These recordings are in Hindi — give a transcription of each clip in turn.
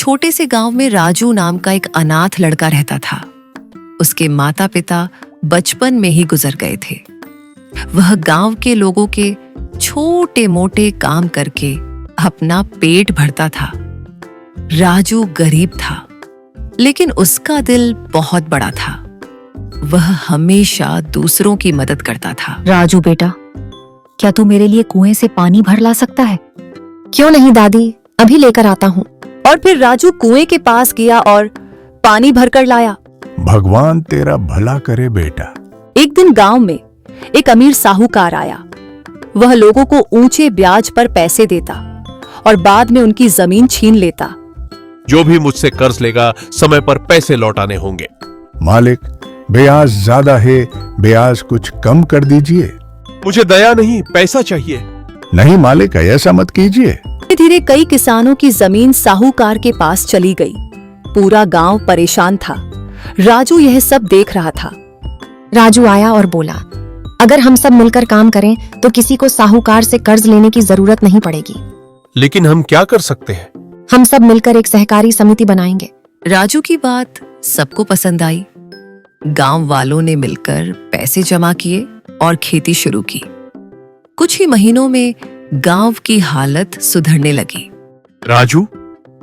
छोटे से गांव में राजू नाम का एक अनाथ लड़का रहता था। उसके माता पिता बचपन में ही गुजर गए थे। वह गांव के लोगों के छोटे मोटे काम करके अपना पेट भरता था। राजू गरीब था, लेकिन उसका दिल बहुत बड़ा था। वह हमेशा दूसरों की मदद करता था। राजू बेटा, क्या तू मेरे लिए कुएं से पानी भर ला सकता है? क्यों नहीं दादी, अभी लेकर आता हूँ। और फिर राजू कुएं के पास गया और पानी भरकर लाया। भगवान तेरा भला करे बेटा। एक दिन गांव में एक अमीर साहूकार आया। वह लोगों को ऊंचे ब्याज पर पैसे देता और बाद में उनकी जमीन छीन लेता। जो भी मुझसे कर्ज लेगा समय पर पैसे लौटाने होंगे। मालिक, ब्याज ज्यादा है, ब्याज कुछ कम कर दीजिए। मुझे दया नहीं, पैसा चाहिए। नहीं मालिक, ऐसा मत कीजिए। धीरे धीरे कई किसानों की जमीन साहूकार के पास चली गई। पूरा गांव परेशान था। राजू यह सब देख रहा था। राजू आया और बोला, अगर हम सब मिलकर काम करें तो किसी को साहूकार से कर्ज लेने की जरूरत नहीं पड़ेगी। लेकिन हम क्या कर सकते हैं? हम सब मिलकर एक सहकारी समिति बनाएंगे। राजू की बात सबको पसंद आई। गांव वालों ने मिलकर पैसे जमा किए और खेती शुरू की। कुछ ही महीनों में गांव की हालत सुधरने लगी। राजू,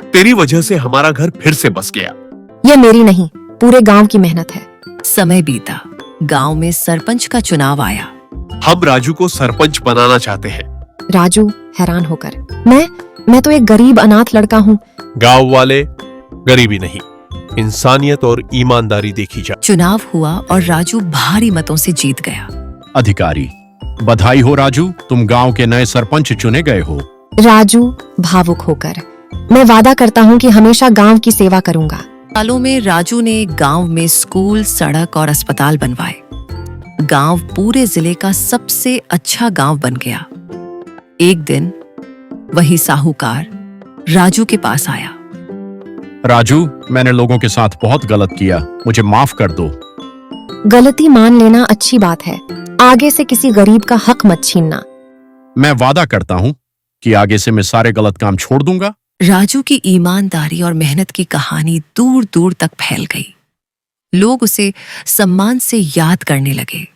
तेरी वजह से हमारा घर फिर से बस गया। यह मेरी नहीं, पूरे गांव की मेहनत है। समय बीता। गांव में सरपंच का चुनाव आया। हम राजू को सरपंच बनाना चाहते हैं। राजू हैरान होकर, मैं तो एक गरीब अनाथ लड़का हूँ। गांव वाले, गरीबी नहीं, इंसानियत और ईमानदारी देखी जाए। चुनाव हुआ और राजू भारी मतों से जीत गया। अधिकारी, बधाई हो राजू, तुम गांव के नए सरपंच चुने गए हो। राजू भावुक होकर, मैं वादा करता हूँ कि हमेशा गांव की सेवा करूंगा। सालों में राजू ने गांव में स्कूल, सड़क और अस्पताल बनवाए। गांव पूरे जिले का सबसे अच्छा गांव बन गया। एक दिन वही साहूकार राजू के पास आया। राजू, मैंने लोगों के साथ बहुत गलत किया, मुझे माफ कर दो। गलती मान लेना अच्छी बात है, आगे से किसी गरीब का हक मत छीनना। मैं वादा करता हूँ कि आगे से मैं सारे गलत काम छोड़ दूंगा। राजू की ईमानदारी और मेहनत की कहानी दूर दूर तक फैल गई। लोग उसे सम्मान से याद करने लगे।